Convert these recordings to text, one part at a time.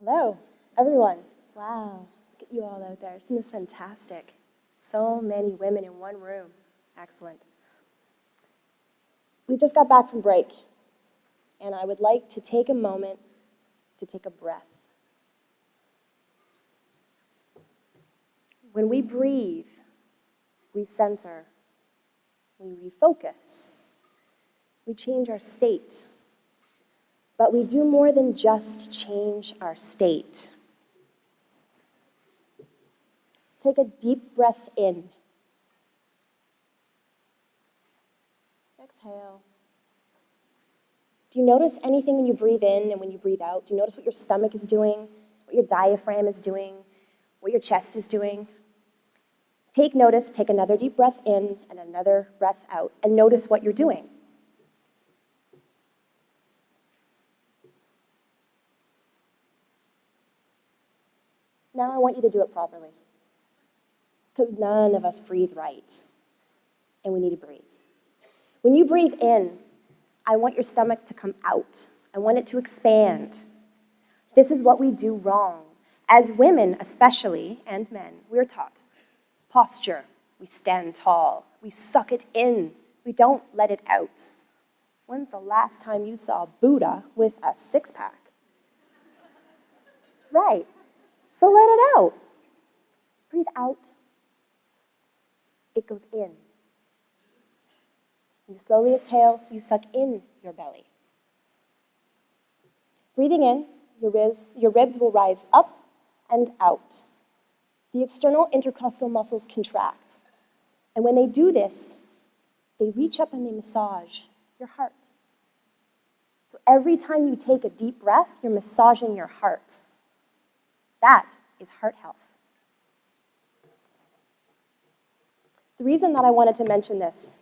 Hello, everyone. Wow, look at you all out there. Isn't this fantastic? So many women in one room. Excellent. We just got back from break, and I would like to take a moment to take a breath. When we breathe, we center, we refocus, we change our state. But we do more than just change our state. Take a deep breath in. Exhale. Do you notice anything when you breathe in and when you breathe out? Do you notice what your stomach is doing, what your diaphragm is doing, what your chest is doing? Take notice, take another deep breath in and another breath out, and notice what you're doing. Now I want you to do it properly, because none of us breathe right, and we need to breathe. When you breathe in, I want your stomach to come out. I want it to expand. This is what we do wrong. As women especially, and men, we're taught posture. We stand tall. We suck it in. We don't let it out. When's the last time you saw Buddha with a six-pack? Right. So let it out. Breathe out. It goes in. You slowly exhale, you suck in your belly. Breathing in, your ribs will rise up and out. The external intercostal muscles contract. And when they do this, they reach up and they massage your heart. So every time you take a deep breath, you're massaging your heart. That is heart health. The reason that I wanted to mention this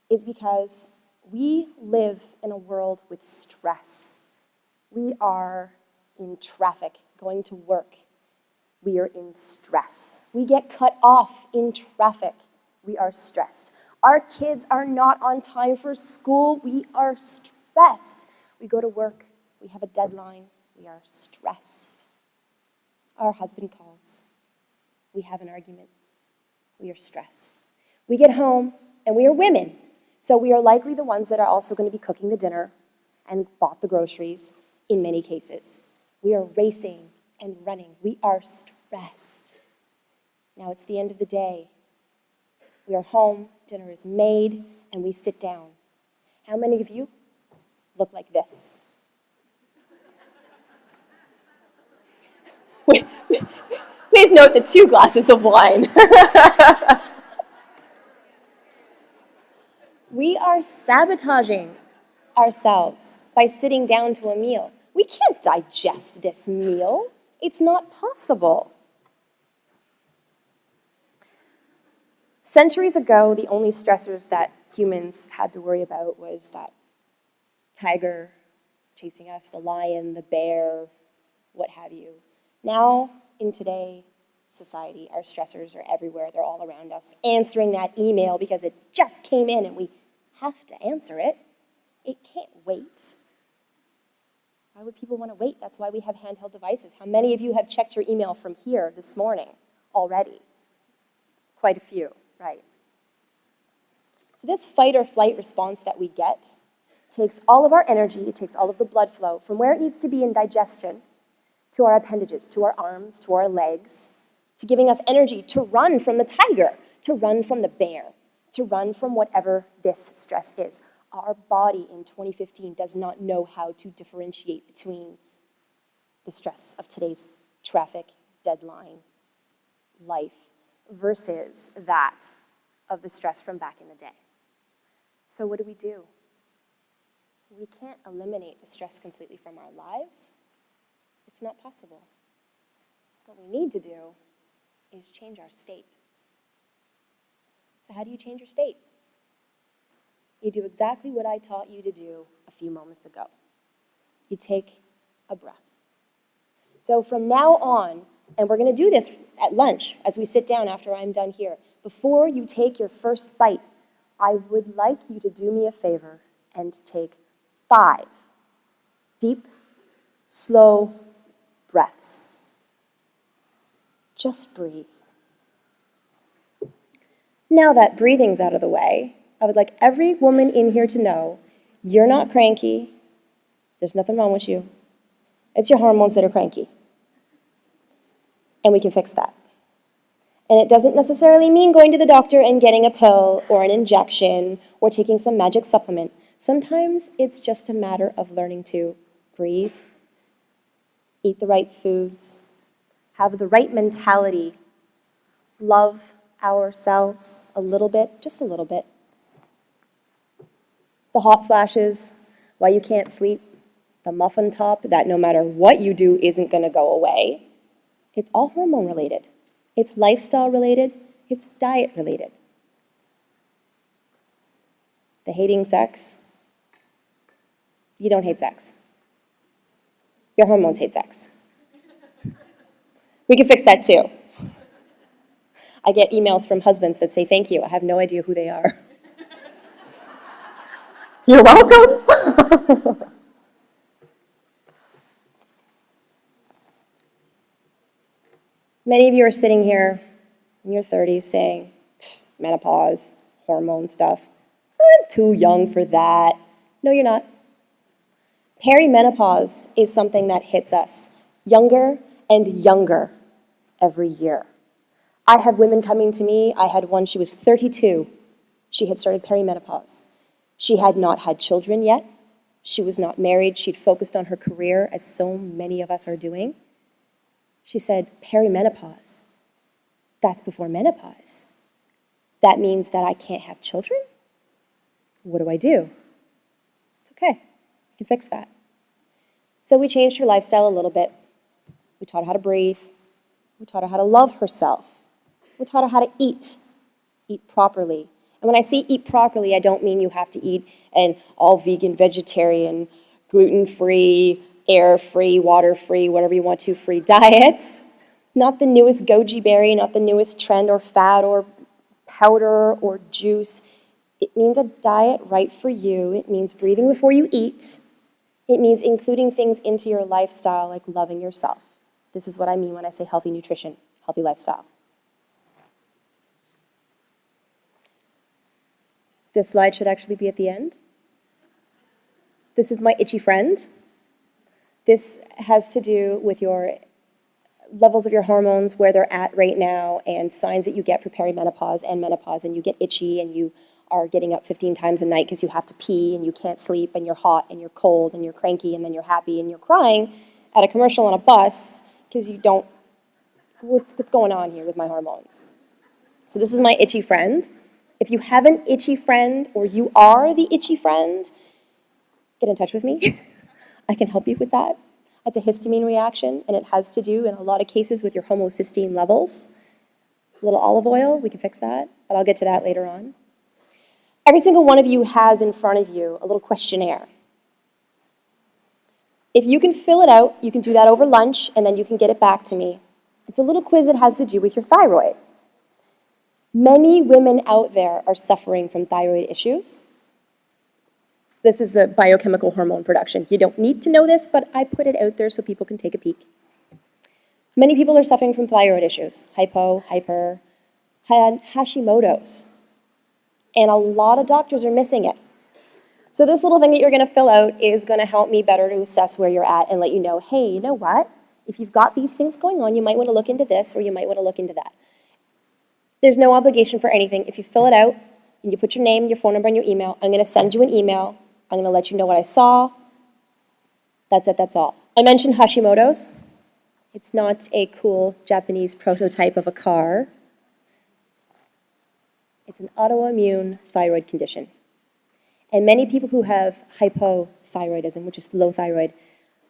is because we live in a world with stress. We are in traffic, going to work. We are in stress. We get cut off in traffic. We are stressed. Our kids are not on time for school. We are stressed. We go to work. We have a deadline. We are stressed. Our husband calls. We have an argument. We are stressed. We get home, and we are women. So we are likely the ones that are also going to be cooking the dinner and bought the groceries in many cases. We are racing and running. We are stressed. Now it's the end of the day. We are home, dinner is made, and we sit down. How many of you look like this? Please note the 2 glasses of wine. We are sabotaging ourselves by sitting down to a meal. We can't digest this meal. It's not possible. Centuries ago, the only stressors that humans had to worry about was that tiger chasing us, the lion, the bear, what have you. Now, in today's society, our stressors are everywhere. They're all around us. Answering that email because it just came in and we have to answer it. It can't wait. Why would people want to wait? That's why we have handheld devices. How many of you have checked your email from here this morning already? Quite a few, right? So this fight or flight response that we get takes all of our energy, it takes all of the blood flow from where it needs to be in digestion to our appendages, to our arms, to our legs, to giving us energy to run from the tiger, to run from the bear, to run from whatever this stress is. Our body in 2015 does not know how to differentiate between the stress of today's traffic, deadline, life, versus that of the stress from back in the day. So what do? We can't eliminate the stress completely from our lives. It's not possible. What we need to do is change our state. So how do you change your state? You do exactly what I taught you to do a few moments ago. You take a breath. So from now on, and we're going to do this at lunch as we sit down after I'm done here, before you take your first bite, I would like you to do me a favor and take 5 deep, slow breaths. breaths. Just breathe. Now that breathing's out of the way, I would like every woman in here to know you're not cranky. There's nothing wrong with you. It's your hormones that are cranky. And we can fix that. And it doesn't necessarily mean going to the doctor and getting a pill or an injection or taking some magic supplement. Sometimes it's just a matter of learning to breathe, eat the right foods, have the right mentality, love ourselves a little bit, just a little bit. The hot flashes, why you can't sleep, the muffin top that no matter what you do isn't going to go away. It's all hormone related. It's lifestyle related. It's diet related. The hating sex, you don't hate sex. Your hormones hate sex. We can fix that too. I get emails from husbands that say, thank you, I have no idea who they are. You're welcome. Many of you are sitting here in your 30s saying, menopause, hormone stuff. I'm too young for that. No, you're not. Perimenopause is something that hits us younger and younger every year. I have women coming to me. I had one, she was 32. She had started perimenopause. She had not had children yet. She was not married. She'd focused on her career, as so many of us are doing. She said, perimenopause, that's before menopause. That means that I can't have children? What do I do? It's okay, we can fix that. So we changed her lifestyle a little bit. We taught her how to breathe. We taught her how to love herself. We taught her how to eat properly. And when I say eat properly, I don't mean you have to eat an all vegan, vegetarian, gluten-free, air-free, water-free, whatever you want to, free diets. Not the newest goji berry, not the newest trend or fad or powder or juice. It means a diet right for you. It means breathing before you eat. It means including things into your lifestyle like loving yourself. This is what I mean when I say healthy nutrition, healthy lifestyle. This slide should actually be at the end. This is my itchy friend. This has to do with your levels of your hormones, where they're at right now, and signs that you get for perimenopause and menopause, and you get itchy and you are getting up 15 times a night because you have to pee and you can't sleep and you're hot and you're cold and you're cranky and then you're happy and you're crying at a commercial on a bus because you don't, what's going on here with my hormones? So this is my itchy friend. If you have an itchy friend or you are the itchy friend, get in touch with me. I can help you with that. That's a histamine reaction, and it has to do, in a lot of cases, with your homocysteine levels. A little olive oil, we can fix that, but I'll get to that later on. Every single one of you has in front of you a little questionnaire. If you can fill it out, you can do that over lunch, and then you can get it back to me. It's a little quiz that has to do with your thyroid. Many women out there are suffering from thyroid issues. This is the biochemical hormone production. You don't need to know this, but I put it out there so people can take a peek. Many people are suffering from thyroid issues, hypo, hyper, Hashimoto's. And a lot of doctors are missing it. So this little thing that you're going to fill out is going to help me better to assess where you're at and let you know, hey, you know what? If you've got these things going on, you might want to look into this or you might want to look into that. There's no obligation for anything. If you fill it out and you put your name, your phone number, and your email, I'm going to send you an email. I'm going to let you know what I saw. That's it, that's all. I mentioned Hashimoto's. It's not a cool Japanese prototype of a car. It's an autoimmune thyroid condition. And many people who have hypothyroidism, which is low thyroid,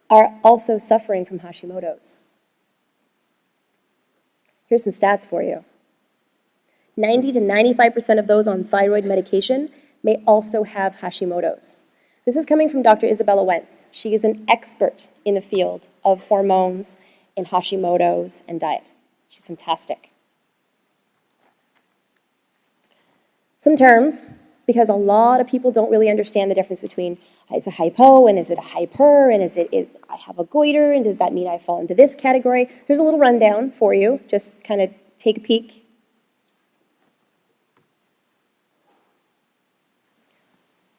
are also suffering from Hashimoto's. Here's some stats for you. 90 to 95% of those on thyroid medication may also have Hashimoto's. This is coming from Dr. Isabella Wentz. She is an expert in the field of hormones and Hashimoto's and diet. She's fantastic. Some terms. because a lot of people don't really understand the difference between it's a hypo and is it a hyper and I have a goiter and does that mean I fall into this category? There's a little rundown for you. Just kind of take a peek.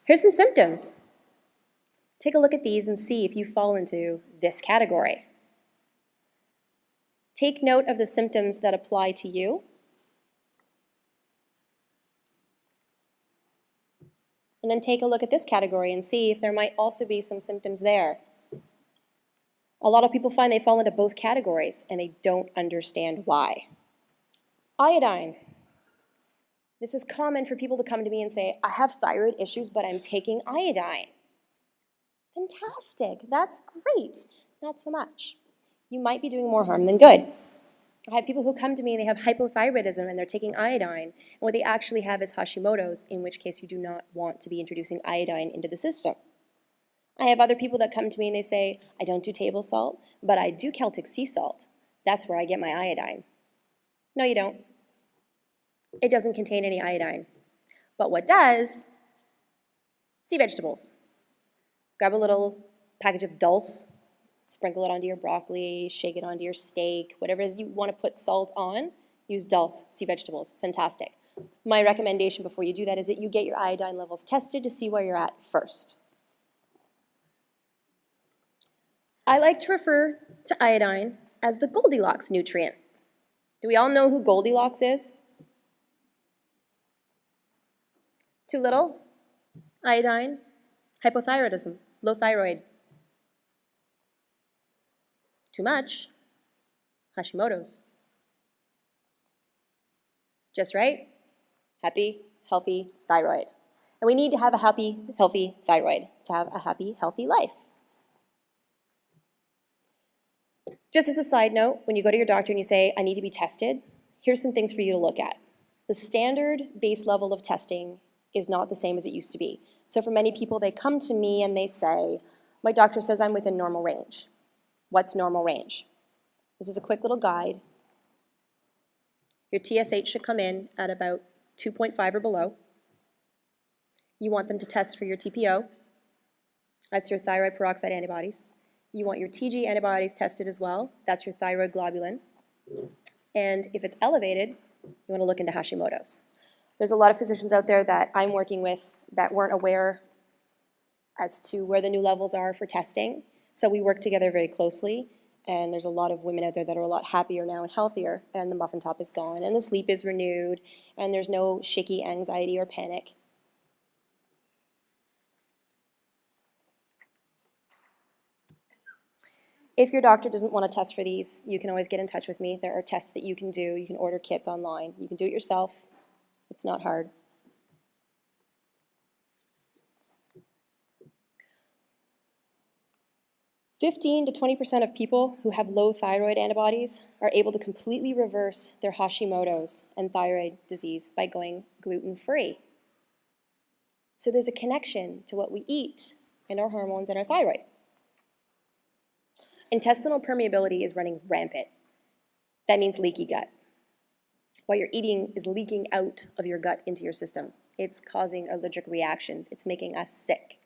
Here's some symptoms. Take a look at these and see if you fall into this category. Take note of the symptoms that apply to you. And then take a look at this category and see if there might also be some symptoms there. A lot of people find they fall into both categories and they don't understand why. Iodine. This is common for people to come to me and say, I have thyroid issues, but I'm taking iodine. Fantastic, that's great. Not so much. You might be doing more harm than good. I have people who come to me and they have hypothyroidism and they're taking iodine, and what they actually have is Hashimoto's, in which case you do not want to be introducing iodine into the system. I have other people that come to me and they say, I don't do table salt, but I do Celtic sea salt. That's where I get my iodine. No, you don't. It doesn't contain any iodine. But what does? Sea vegetables. Grab a little package of dulse, sprinkle it onto your broccoli, shake it onto your steak, whatever it is you want to put salt on, use dulse, sea vegetables. Fantastic. My recommendation before you do that is that you get your iodine levels tested to see where you're at first. I like to refer to iodine as the Goldilocks nutrient. Do we all know who Goldilocks is? Too little? Iodine. Hypothyroidism. Low thyroid. Too much? Hashimoto's. Just right? Happy, healthy thyroid. And we need to have a happy, healthy thyroid to have a happy, healthy life. Just as a side note, when you go to your doctor and you say, I need to be tested, here's some things for you to look at. The standard base level of testing is not the same as it used to be. So for many people, they come to me and they say, my doctor says I'm within normal range. What's normal range? This is a quick little guide. Your TSH should come in at about 2.5 or below. You want them to test for your TPO. That's your thyroid peroxide antibodies. You want your TG antibodies tested as well. That's your thyroid globulin. And if it's elevated, you want to look into Hashimoto's. There's a lot of physicians out there that I'm working with that weren't aware as to where the new levels are for testing. So we work together very closely, and there's a lot of women out there that are a lot happier now and healthier, and the muffin top is gone, and the sleep is renewed, and there's no shaky anxiety or panic. If your doctor doesn't want to test for these, you can always get in touch with me. There are tests that you can do. You can order kits online. You can do it yourself. It's not hard. "15 to 20% of people who have low thyroid antibodies are able to completely reverse their Hashimoto's and thyroid disease by going gluten-free. So there's a connection to what we eat and our hormones and our thyroid. Intestinal permeability is running rampant. That means leaky gut. What you're eating is leaking out of your gut into your system. It's causing allergic reactions. It's making us sick.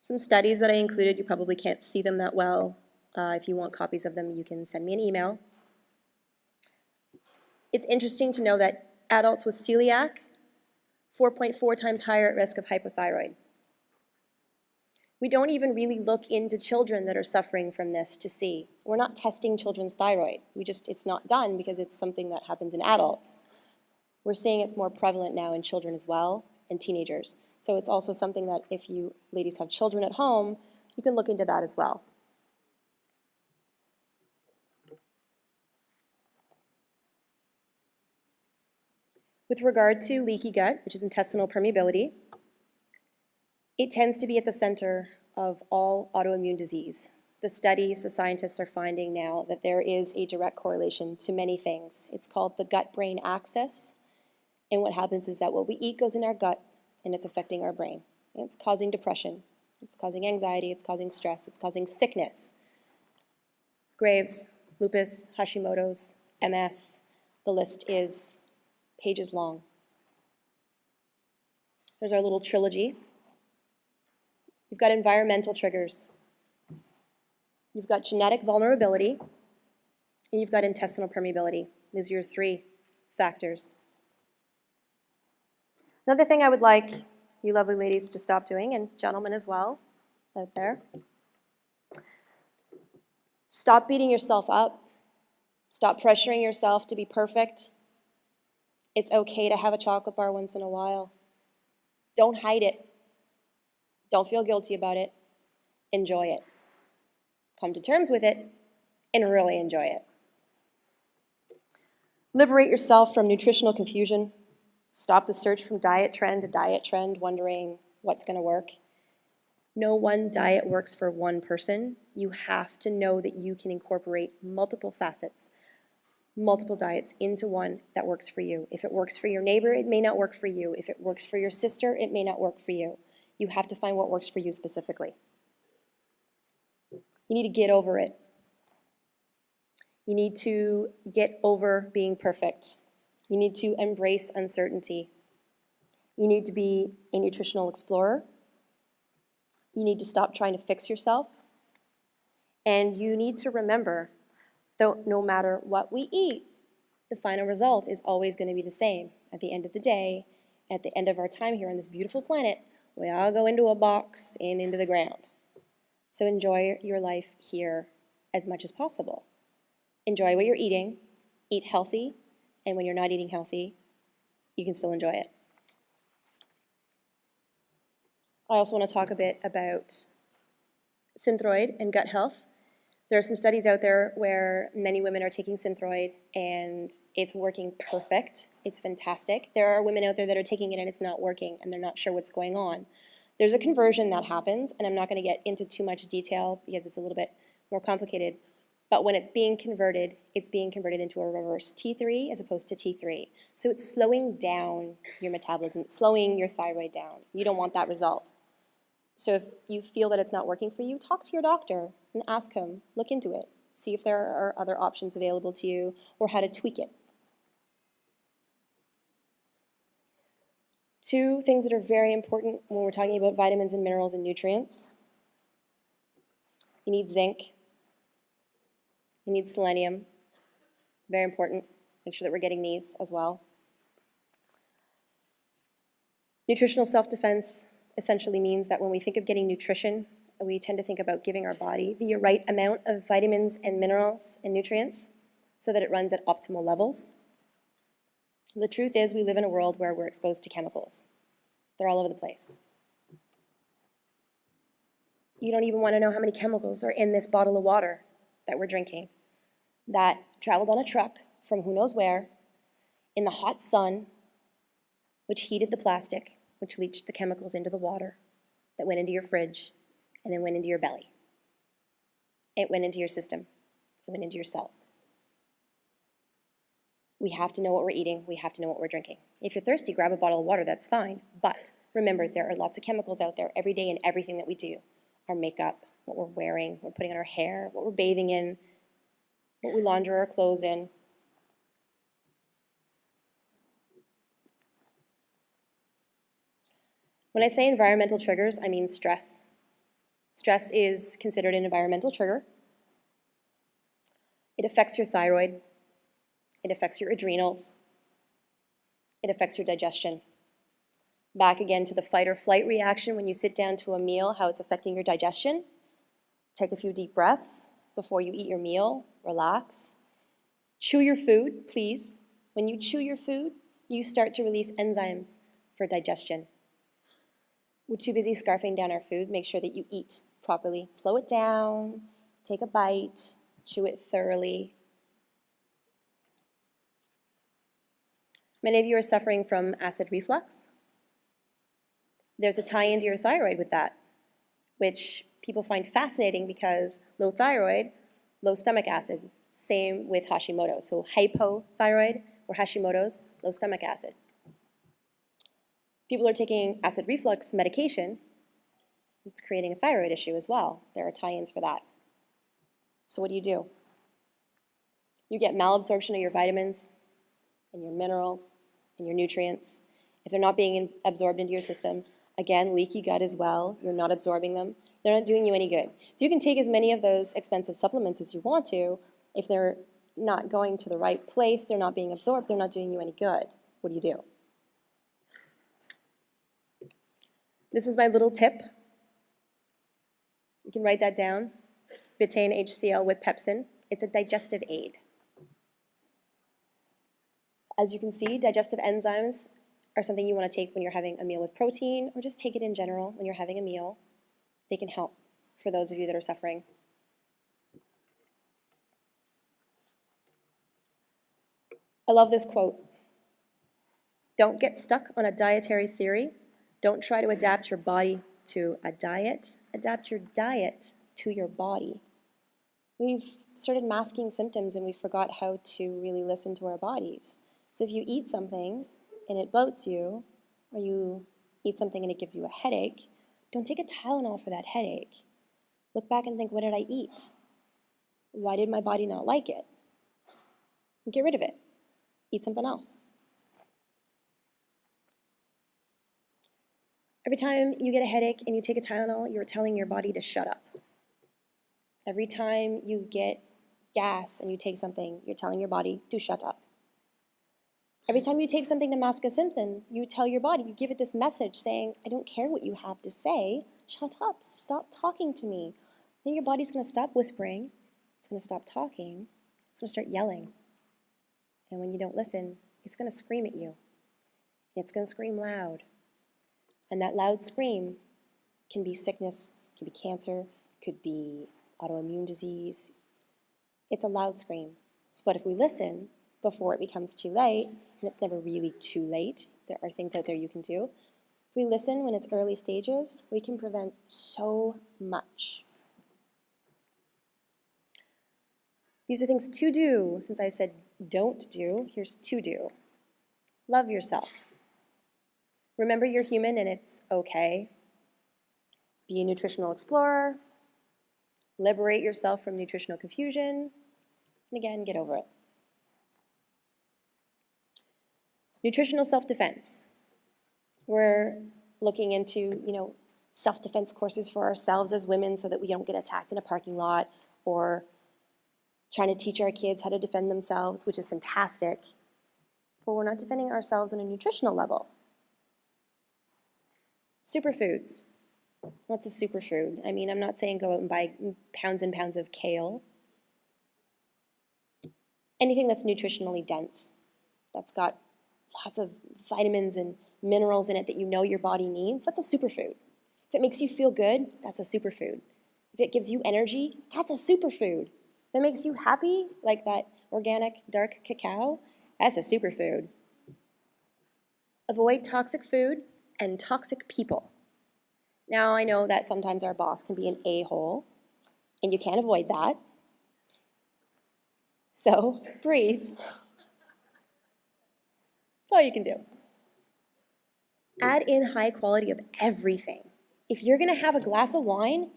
Some studies that I included, you probably can't see them that well. If you want copies of them, you can send me an email. It's interesting to know that adults with celiac, 4.4 times higher at risk of hypothyroid. We don't even really look into children that are suffering from this to see. We're not testing children's thyroid. It's not done because it's something that happens in adults. We're seeing it's more prevalent now in children as well, and teenagers. So it's also something that if you ladies have children at home, you can look into that as well. With regard to leaky gut, which is intestinal permeability, it tends to be at the center of all autoimmune disease. The studies, the scientists are finding now that there is a direct correlation to many things. It's called the gut-brain axis, and what happens is that what we eat goes in our gut, and it's affecting our brain. It's causing depression, it's causing anxiety, it's causing stress, it's causing sickness. Graves, lupus, Hashimoto's, MS. The list is pages long. There's our little trilogy. You've got environmental triggers. You've got genetic vulnerability, and you've got intestinal permeability. These are your 3 factors. Another thing I would like you lovely ladies to stop doing, and gentlemen as well, out there, stop beating yourself up. Stop pressuring yourself to be perfect. It's okay to have a chocolate bar once in a while. Don't hide it. Don't feel guilty about it. Enjoy it. Come to terms with it and really enjoy it. Liberate yourself from nutritional confusion. Stop the search from diet trend to diet trend, wondering what's going to work. No one diet works for one person. You have to know that you can incorporate multiple facets, multiple diets into one that works for you. If it works for your neighbor, it may not work for you. If it works for your sister, it may not work for you. You have to find what works for you specifically. You need to get over it. You need to get over being perfect. You need to embrace uncertainty. You need to be a nutritional explorer. You need to stop trying to fix yourself. And you need to remember that no matter what we eat, the final result is always going to be the same. At the end of the day, at the end of our time here on this beautiful planet, we all go into a box and into the ground. So enjoy your life here as much as possible. Enjoy what you're eating, eat healthy, and when you're not eating healthy, you can still enjoy it. I also want to talk a bit about Synthroid and gut health. There are some studies out there where many women are taking Synthroid and it's working perfect. It's fantastic. There are women out there that are taking it and it's not working and they're not sure what's going on. There's a conversion that happens, and I'm not going to get into too much detail because it's a little bit more complicated. But when it's being converted into a reverse T3 as opposed to T3. So it's slowing down your metabolism, it's slowing your thyroid down. You don't want that result. So if you feel that it's not working for you, talk to your doctor and ask him, look into it, see if there are other options available to you or how to tweak it. 2 things that are very important when we're talking about vitamins and minerals and nutrients. You need zinc. You need selenium, very important. Make sure that we're getting these as well. Nutritional self-defense essentially means that when we think of getting nutrition, we tend to think about giving our body the right amount of vitamins and minerals and nutrients so that it runs at optimal levels. The truth is we live in a world where we're exposed to chemicals. They're all over the place. You don't even want to know how many chemicals are in this bottle of water that we're drinking, that traveled on a truck from who knows where, in the hot sun, which heated the plastic, which leached the chemicals into the water, that went into your fridge, and then went into your belly. It went into your system. It went into your cells. We have to know what we're eating. We have to know what we're drinking. If you're thirsty, grab a bottle of water, that's fine. But remember, there are lots of chemicals out there every day in everything that we do. Our makeup, what we're wearing, what we're putting on our hair, what we're bathing in, what we launder our clothes in. When I say environmental triggers, I mean stress. Stress is considered an environmental trigger. It affects your thyroid. It affects your adrenals. It affects your digestion. Back again to the fight or flight reaction when you sit down to a meal, how it's affecting your digestion. Take a few deep breaths before you eat your meal. Relax. Chew your food, please. When you chew your food, you start to release enzymes for digestion. We're too busy scarfing down our food. Make sure that you eat properly. Slow it down. Take a bite. Chew it thoroughly. Many of you are suffering from acid reflux. There's a tie into your thyroid with that, which people find fascinating because low thyroid, low stomach acid. Same with Hashimoto's. So hypothyroid or Hashimoto's, low stomach acid. People are taking acid reflux medication. It's creating a thyroid issue as well. There are tie-ins for that. So what do? You get malabsorption of your vitamins and your minerals and your nutrients. If they're not being absorbed into your system, again, leaky gut as well, you're not absorbing them, they're not doing you any good. So you can take as many of those expensive supplements as you want to. If they're not going to the right place, they're not being absorbed, they're not doing you any good. What do you do? This is my little tip. You can write that down. Betaine HCl with pepsin. It's a digestive aid. As you can see, digestive enzymes are something you want to take when you're having a meal with protein, or just take it in general when you're having a meal. They can help for those of you that are suffering. I love this quote. Don't get stuck on a dietary theory. Don't try to adapt your body to a diet. Adapt your diet to your body. We've started masking symptoms and we forgot how to really listen to our bodies. So if you eat something and it bloats you, or you eat something and it gives you a headache, don't take a Tylenol for that headache. Look back and think, what did I eat? Why did my body not like it? Get rid of it. Eat something else. Every time you get a headache and you take a Tylenol, you're telling your body to shut up. Every time you get gas and you take something, you're telling your body to shut up. Every time you take something to mask a symptom, you tell your body, you give it this message saying, I don't care what you have to say, shut up, stop talking to me. Then your body's going to stop whispering, it's going to stop talking, it's going to start yelling. And when you don't listen, it's going to scream at you. And it's going to scream loud. And that loud scream can be sickness, can be cancer, could be autoimmune disease. It's a loud scream. But if we listen before it becomes too late, and it's never really too late, there are things out there you can do. If we listen when it's early stages, we can prevent so much. These are things to do. Since I said don't do, here's to do. Love yourself. Remember you're human and it's okay. Be a nutritional explorer. Liberate yourself from nutritional confusion. And again, get over it. Nutritional self-defense. We're looking into, self-defense courses for ourselves as women so that we don't get attacked in a parking lot, or trying to teach our kids how to defend themselves, which is fantastic, but we're not defending ourselves on a nutritional level. Superfoods. What's a superfood? I mean, I'm not saying go out and buy pounds and pounds of kale. Anything that's nutritionally dense, that's got lots of vitamins and minerals in it that you know your body needs, that's a superfood. If it makes you feel good, that's a superfood. If it gives you energy, that's a superfood. If it makes you happy, like that organic dark cacao, that's a superfood. Avoid toxic food and toxic people. Now, I know that sometimes our boss can be an a-hole, and you can't avoid that. So, breathe. That's all you can do. Add in high quality of everything. If you're going to have a glass of wine,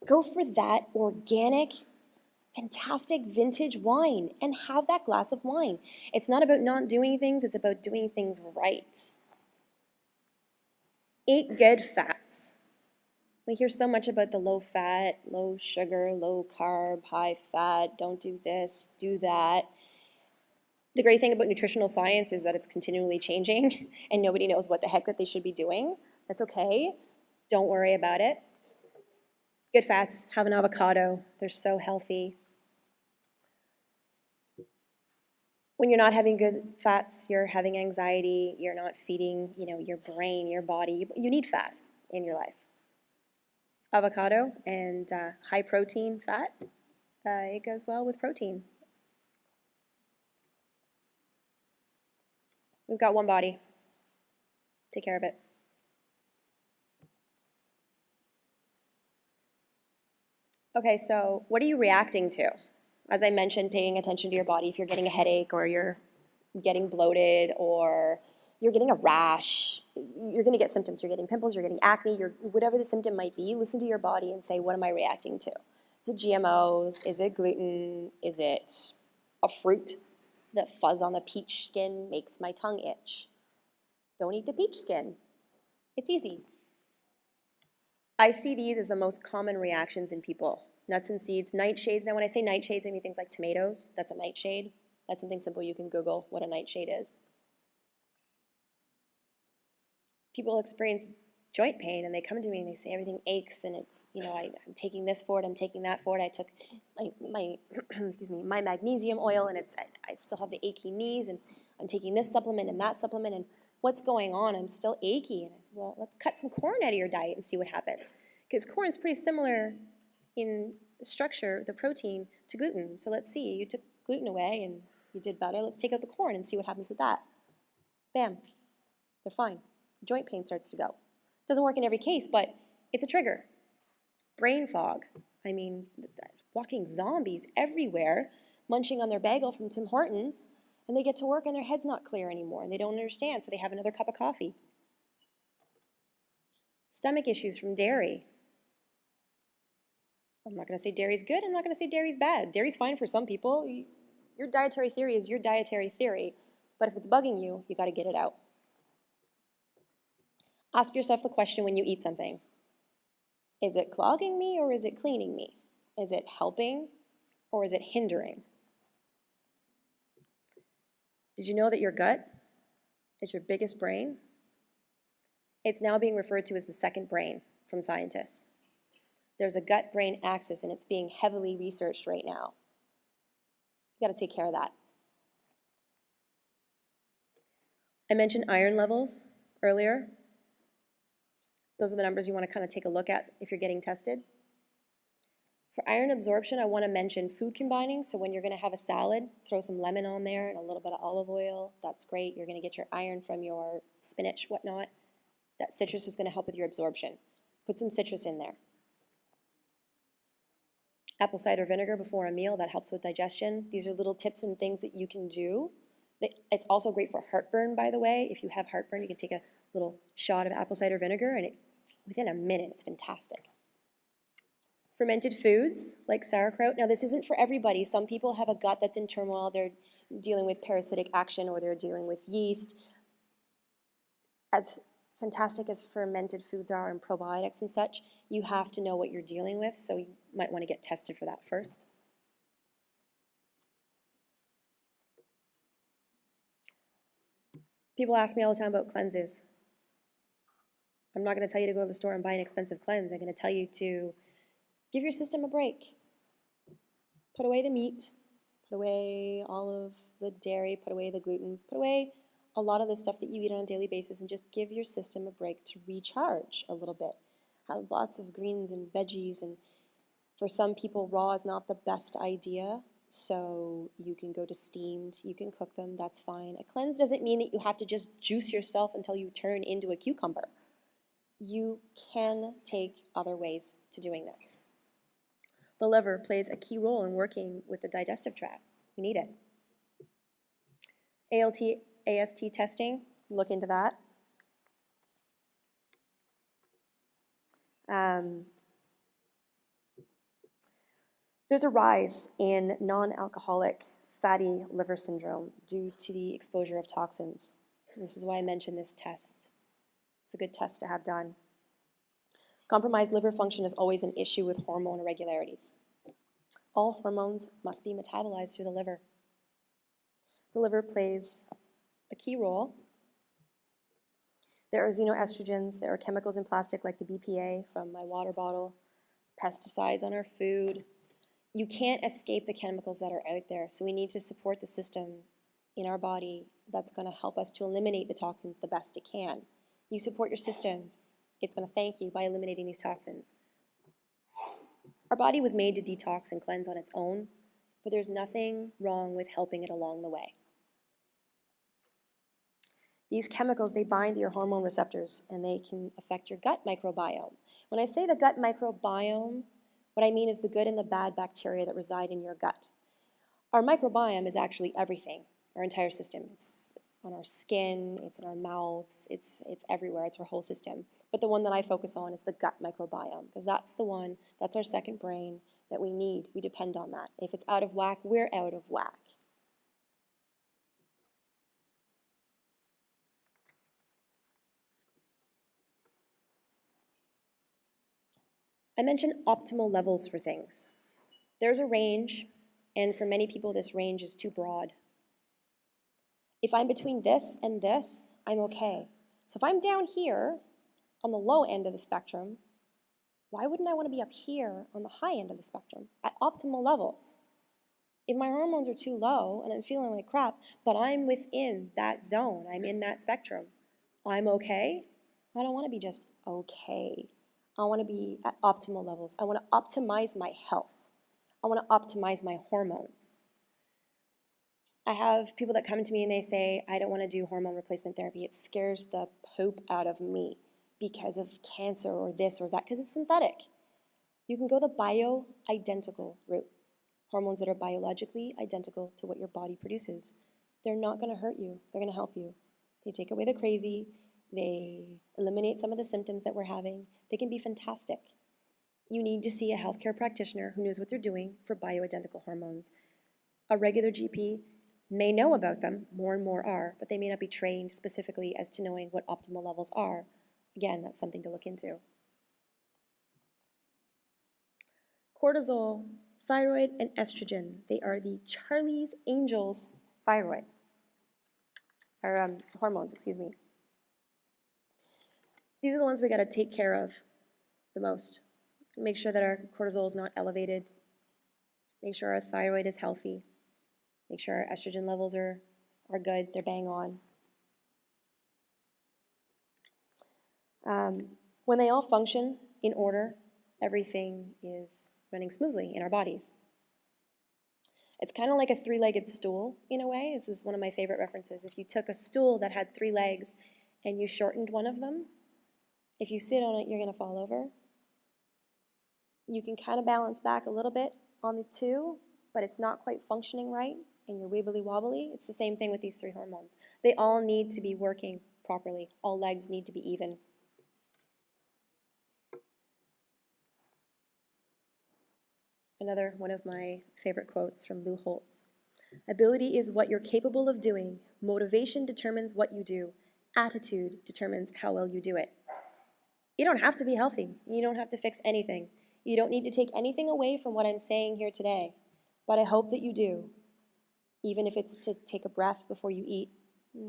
go for that organic, fantastic vintage wine and have that glass of wine. It's not about not doing things, it's about doing things right. Eat good fats. We hear so much about the low fat, low sugar, low carb, high fat, don't do this, do that. The great thing about nutritional science is that it's continually changing and nobody knows what the heck that they should be doing. That's okay. Don't worry about it. Good fats, have an avocado. They're so healthy. When you're not having good fats, you're having anxiety, you're not feeding, your brain, your body. You need fat in your life. Avocado and high protein fat, it goes well with protein. We've got one body. Take care of it. Okay, so what are you reacting to? As I mentioned, paying attention to your body. If you're getting a headache or you're getting bloated or you're getting a rash, you're going to get symptoms. You're getting pimples, you're getting acne, whatever the symptom might be, listen to your body and say, what am I reacting to? Is it GMOs? Is it gluten? Is it a fruit. The fuzz on the peach skin makes my tongue itch. Don't eat the peach skin. It's easy. I see these as the most common reactions in people. Nuts and seeds, nightshades. Now when I say nightshades, I mean things like tomatoes. That's a nightshade. That's something simple. You can Google what a nightshade is. People experience joint pain and they come to me and they say everything aches and it's, I'm taking this for it, I'm taking that for it. I took my excuse me, my magnesium oil and I still have the achy knees and I'm taking this supplement and that supplement and what's going on? I'm still achy. And I said, well, let's cut some corn out of your diet and see what happens. Because corn's pretty similar in structure, the protein, to gluten. So let's see, you took gluten away and you did better. Let's take out the corn and see what happens with that. Bam, they're fine. Joint pain starts to go. Doesn't work in every case, but it's a trigger. Brain fog. I mean, walking zombies everywhere, munching on their bagel from Tim Hortons, and they get to work and their head's not clear anymore, and they don't understand, so they have another cup of coffee. Stomach issues from dairy. I'm not going to say dairy's good, I'm not going to say dairy's bad. Dairy's fine for some people. Your dietary theory is your dietary theory, but if it's bugging you, you got to get it out. Ask yourself the question when you eat something. Is it clogging me or is it cleaning me? Is it helping or is it hindering? Did you know that your gut is your biggest brain? It's now being referred to as the second brain from scientists. There's a gut-brain axis and it's being heavily researched right now. You got to take care of that. I mentioned iron levels earlier. Those are the numbers you want to kind of take a look at if you're getting tested. For iron absorption, I want to mention food combining. So when you're going to have a salad, throw some lemon on there and a little bit of olive oil. That's great. You're going to get your iron from your spinach, whatnot. That citrus is going to help with your absorption. Put some citrus in there. Apple cider vinegar before a meal, that helps with digestion. These are little tips and things that you can do. It's also great for heartburn, by the way. If you have heartburn, you can take a little shot of apple cider vinegar and within a minute, it's fantastic. Fermented foods like sauerkraut. Now, this isn't for everybody. Some people have a gut that's in turmoil. They're dealing with parasitic action or they're dealing with yeast. As fantastic as fermented foods are and probiotics and such, you have to know what you're dealing with, so you might want to get tested for that first. People ask me all the time about cleanses. I'm not going to tell you to go to the store and buy an expensive cleanse. I'm going to tell you to give your system a break. Put away the meat, put away all of the dairy, put away the gluten, put away a lot of the stuff that you eat on a daily basis and just give your system a break to recharge a little bit. Have lots of greens and veggies, and for some people raw is not the best idea, so you can go to steamed, you can cook them, that's fine. A cleanse doesn't mean that you have to just juice yourself until you turn into a cucumber. You can take other ways to doing this. The liver plays a key role in working with the digestive tract. We need it. ALT, AST testing, look into that. There's a rise in non-alcoholic fatty liver syndrome due to the exposure of toxins. And this is why I mentioned this test. It's a good test to have done. Compromised liver function is always an issue with hormone irregularities. All hormones must be metabolized through the liver. The liver plays a key role. There are xenoestrogens, there are chemicals in plastic like the BPA from my water bottle, pesticides on our food. You can't escape the chemicals that are out there, so we need to support the system in our body that's going to help us to eliminate the toxins the best it can. You support your systems, it's going to thank you by eliminating these toxins. Our body was made to detox and cleanse on its own, but there's nothing wrong with helping it along the way. These chemicals, they bind to your hormone receptors and they can affect your gut microbiome. When I say the gut microbiome, what I mean is the good and the bad bacteria that reside in your gut. Our microbiome is actually everything, our entire system. It's on our skin, it's in our mouths, it's everywhere, it's our whole system. But the one that I focus on is the gut microbiome, because that's the one, that's our second brain that we need. We depend on that. If it's out of whack, we're out of whack. I mentioned optimal levels for things. There's a range, and for many people, this range is too broad. If I'm between this and this, I'm okay. So if I'm down here on the low end of the spectrum, why wouldn't I want to be up here on the high end of the spectrum at optimal levels? If my hormones are too low and I'm feeling like crap, but I'm within that zone, I'm in that spectrum, I'm okay. I don't want to be just okay. I want to be at optimal levels. I want to optimize my health. I want to optimize my hormones. I have people that come to me and they say, I don't want to do hormone replacement therapy. It scares the poop out of me because of cancer or this or that, because it's synthetic. You can go the bio-identical route. Hormones that are biologically identical to what your body produces. They're not going to hurt you. They're going to help you. They take away the crazy. They eliminate some of the symptoms that we're having. They can be fantastic. You need to see a healthcare practitioner who knows what they're doing for bioidentical hormones. A regular GP may know about them, more and more are, but they may not be trained specifically as to knowing what optimal levels are. Again, that's something to look into. Cortisol, thyroid, and estrogen, they are the Charlie's Angels thyroid, or hormones, excuse me. These are the ones we gotta take care of the most. Make sure that our cortisol is not elevated. Make sure our thyroid is healthy. Make sure our estrogen levels are good, they're bang on. When they all function in order, everything is running smoothly in our bodies. It's kind of like a three-legged stool in a way. This is one of my favorite references. If you took a stool that had 3 legs and you shortened one of them, if you sit on it, you're going to fall over. You can kind of balance back a little bit on the 2, but it's not quite functioning right, and you're wibbly-wobbly. It's the same thing with these 3 hormones. They all need to be working properly. All legs need to be even. Another one of my favorite quotes from Lou Holtz. Ability is what you're capable of doing. Motivation determines what you do. Attitude determines how well you do it. You don't have to be healthy. You don't have to fix anything. You don't need to take anything away from what I'm saying here today. But I hope that you do, even if it's to take a breath before you eat,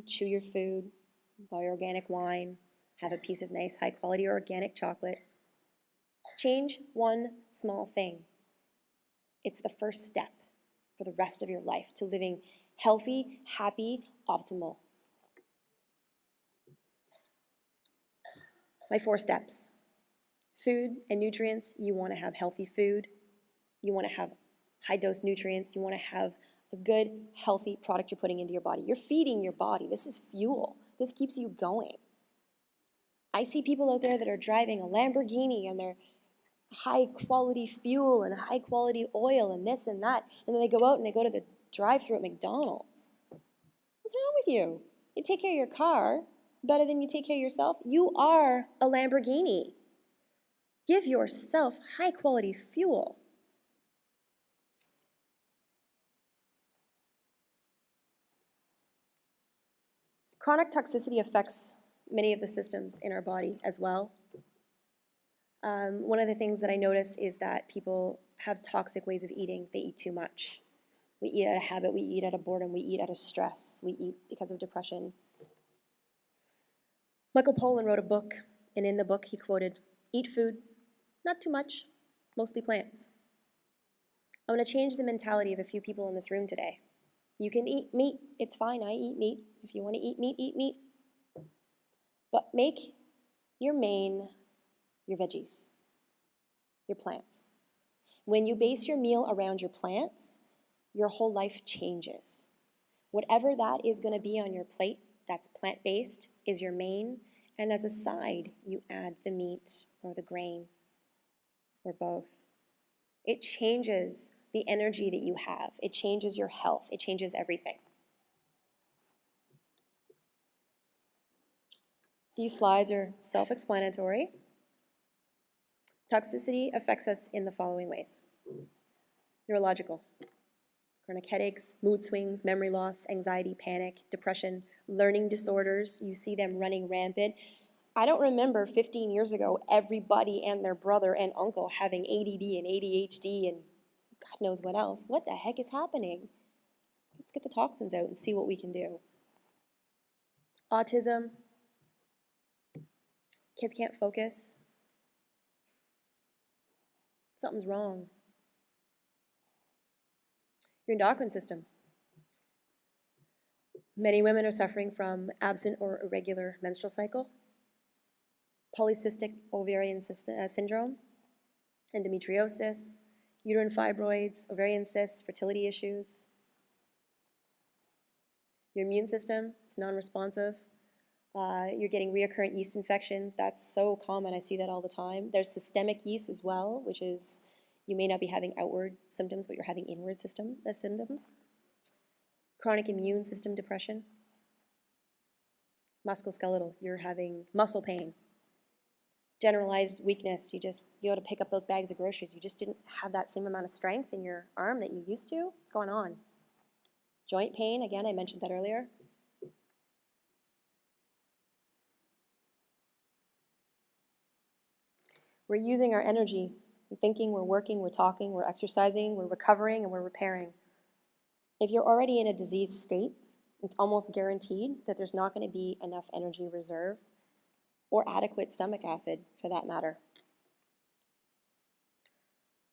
chew your food, buy organic wine, have a piece of nice high-quality organic chocolate. Change one small thing. It's the first step for the rest of your life to living healthy, happy, optimal. My 4 steps. Food and nutrients. You want to have healthy food. You want to have high-dose nutrients. You want to have a good, healthy product you're putting into your body. You're feeding your body. This is fuel. This keeps you going. I see people out there that are driving a Lamborghini and they're high-quality fuel and high-quality oil and this and that, and then they go out and they go to the drive-thru at McDonald's. What's wrong with you? You take care of your car better than you take care of yourself. You are a Lamborghini. Give yourself high-quality fuel. Chronic toxicity affects many of the systems in our body as well. One of the things that I notice is that people have toxic ways of eating. They eat too much. We eat out of habit, we eat out of boredom, we eat out of stress, we eat because of depression. Michael Pollan wrote a book, and in the book he quoted, "Eat food, not too much, mostly plants." I want to change the mentality of a few people in this room today. You can eat meat, it's fine, I eat meat. If you want to eat meat, eat meat. But make your main your veggies, your plants. When you base your meal around your plants, your whole life changes. Whatever that is going to be on your plate that's plant-based is your main, and as a side, you add the meat or the grain or both. It changes the energy that you have. It changes your health. It changes everything. These slides are self-explanatory. Toxicity affects us in the following ways. Neurological. Chronic headaches, mood swings, memory loss, anxiety, panic, depression, learning disorders. You see them running rampant. I don't remember 15 years ago everybody and their brother and uncle having ADD and ADHD and God knows what else. What the heck is happening? Let's get the toxins out and see what we can do. Autism. Kids can't focus. Something's wrong. Your endocrine system. Many women are suffering from absent or irregular menstrual cycle, polycystic ovarian syndrome, endometriosis, uterine fibroids, ovarian cysts, fertility issues. Your immune system, it's non-responsive. You're getting recurrent yeast infections. That's so common. I see that all the time. There's systemic yeast as well, which is you may not be having outward symptoms, but you're having inward symptoms. Chronic immune system depression. Musculoskeletal, you're having muscle pain. Generalized weakness, you go to pick up those bags of groceries. You just didn't have that same amount of strength in your arm that you used to. What's going on? Joint pain, again, I mentioned that earlier. We're using our energy. We're thinking, we're working, we're talking, we're exercising, we're recovering, and we're repairing. If you're already in a diseased state, it's almost guaranteed that there's not going to be enough energy reserve or adequate stomach acid, for that matter.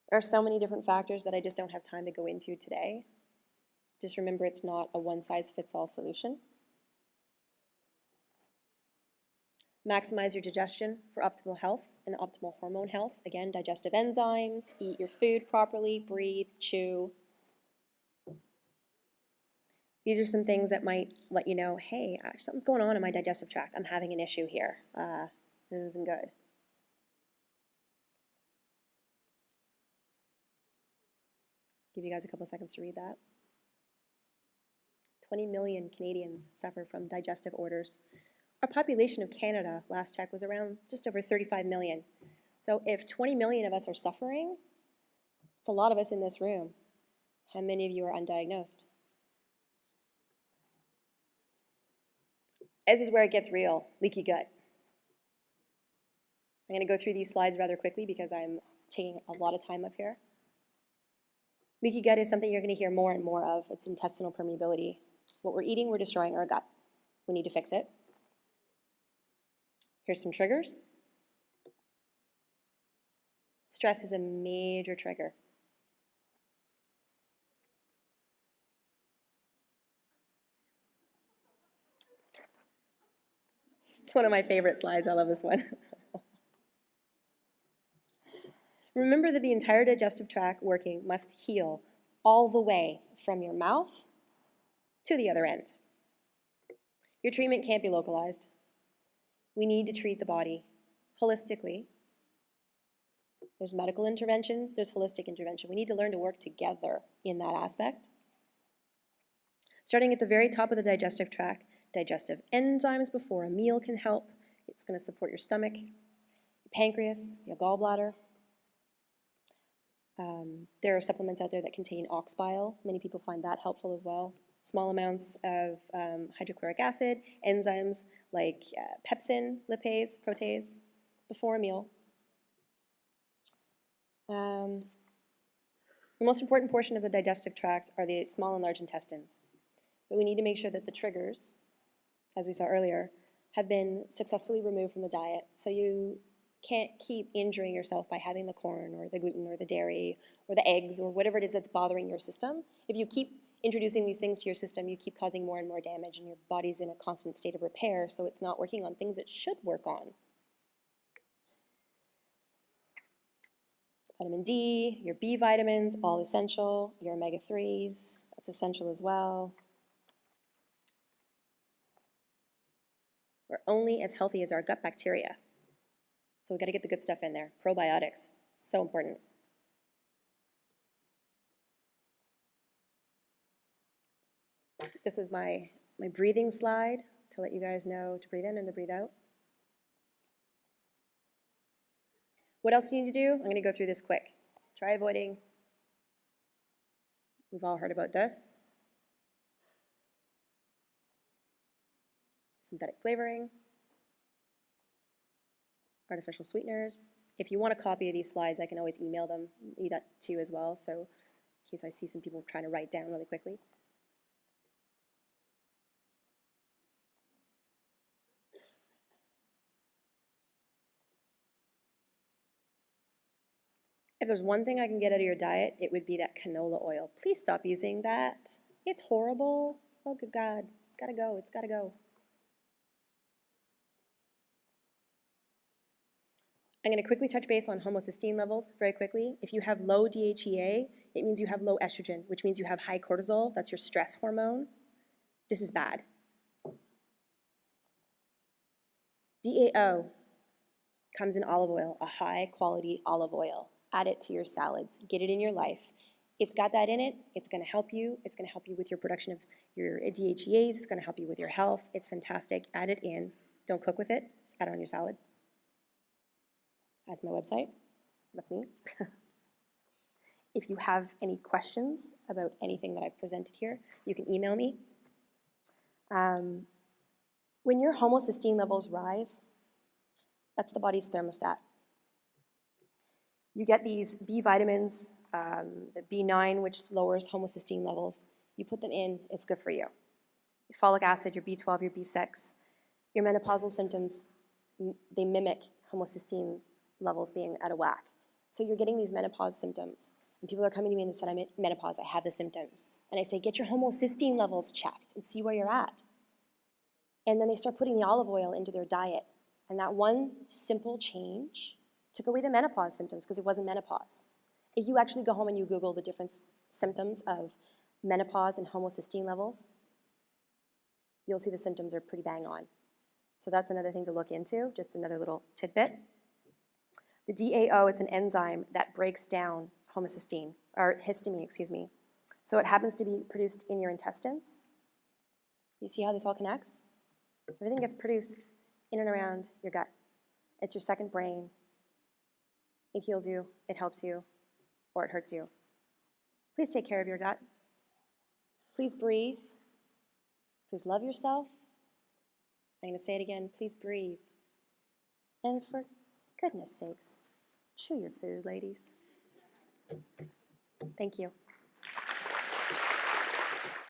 There are so many different factors that I just don't have time to go into today. Just remember, it's not a one-size-fits-all solution. Maximize your digestion for optimal health and optimal hormone health. Again, digestive enzymes, eat your food properly, breathe, chew. These are some things that might let you know, hey, something's going on in my digestive tract. I'm having an issue here. This isn't good. Give you guys a couple of seconds to read that. 20 million Canadians suffer from digestive orders. Our population of Canada, last check, was around just over 35 million. So if 20 million of us are suffering, it's a lot of us in this room. How many of you are undiagnosed? This is where it gets real, leaky gut. I'm going to go through these slides rather quickly because I'm taking a lot of time up here. Leaky gut is something you're going to hear more and more of. It's intestinal permeability. What we're eating, we're destroying our gut. We need to fix it. Here's some triggers. Stress is a major trigger. It's one of my favorite slides. I love this one. Remember that the entire digestive tract working must heal all the way from your mouth to the other end. Your treatment can't be localized. We need to treat the body holistically. There's medical intervention, there's holistic intervention. We need to learn to work together in that aspect. Starting at the very top of the digestive tract, digestive enzymes before a meal can help. It's going to support your stomach, your pancreas, your gallbladder. There are supplements out there that contain ox bile. Many people find that helpful as well. Small amounts of hydrochloric acid, enzymes like pepsin, lipase, protease before a meal. The most important portion of the digestive tracts are the small and large intestines. But we need to make sure that the triggers, as we saw earlier, have been successfully removed from the diet. So you can't keep injuring yourself by having the corn or the gluten or the dairy or the eggs or whatever it is that's bothering your system. If you keep introducing these things to your system, you keep causing more and more damage, and your body's in a constant state of repair, so it's not working on things it should work on. Vitamin D, your B vitamins, all essential. Your omega-3s, that's essential as well. We're only as healthy as our gut bacteria. So we've got to get the good stuff in there. Probiotics, so important. This is my breathing slide to let you guys know to breathe in and to breathe out. What else do you need to do? I'm going to go through this quick. Try avoiding. We've all heard about this. Synthetic flavoring. artificial sweeteners. If you want a copy of these slides, I can always email them that to you as well, so in case I see some people trying to write down really quickly. If there's one thing I can get out of your diet, it would be that canola oil. Please stop using that. It's horrible. Oh, good God. Gotta go. It's gotta go. I'm going to quickly touch base on homocysteine levels very quickly. If you have low DHEA, it means you have low estrogen, which means you have high cortisol. That's your stress hormone. This is bad. DAO comes in olive oil, a high quality olive oil. Add it to your salads. Get it in your life. It's got that in it. It's going to help you. It's going to help you with your production of your DHEAs. It's going to help you with your health. It's fantastic. Add it in. Don't cook with it. Just add it on your salad. That's my website. That's me. If you have any questions about anything that I've presented here, you can email me. When your homocysteine levels rise, that's the body's thermostat. You get these B vitamins, the B9, which lowers homocysteine levels. You put them in, it's good for you. Your folic acid, your B12, your B6, your menopausal symptoms, they mimic homocysteine levels being out of whack. So you're getting these menopause symptoms. And people are coming to me and they said, I'm in menopause, I have the symptoms. And I say, get your homocysteine levels checked and see where you're at. And then they start putting the olive oil into their diet. And that one simple change took away the menopause symptoms because it wasn't menopause. If you actually go home and you Google the different symptoms of menopause and homocysteine levels, you'll see the symptoms are pretty bang on. So that's another thing to look into, just another little tidbit. The DAO, it's an enzyme that breaks down homocysteine, or histamine, excuse me. So it happens to be produced in your intestines. You see how this all connects? Everything gets produced in and around your gut. It's your second brain. It heals you, it helps you, or it hurts you. Please take care of your gut. Please breathe. Please love yourself. I'm going to say it again, please breathe. And for goodness sakes, chew your food, ladies. Thank you.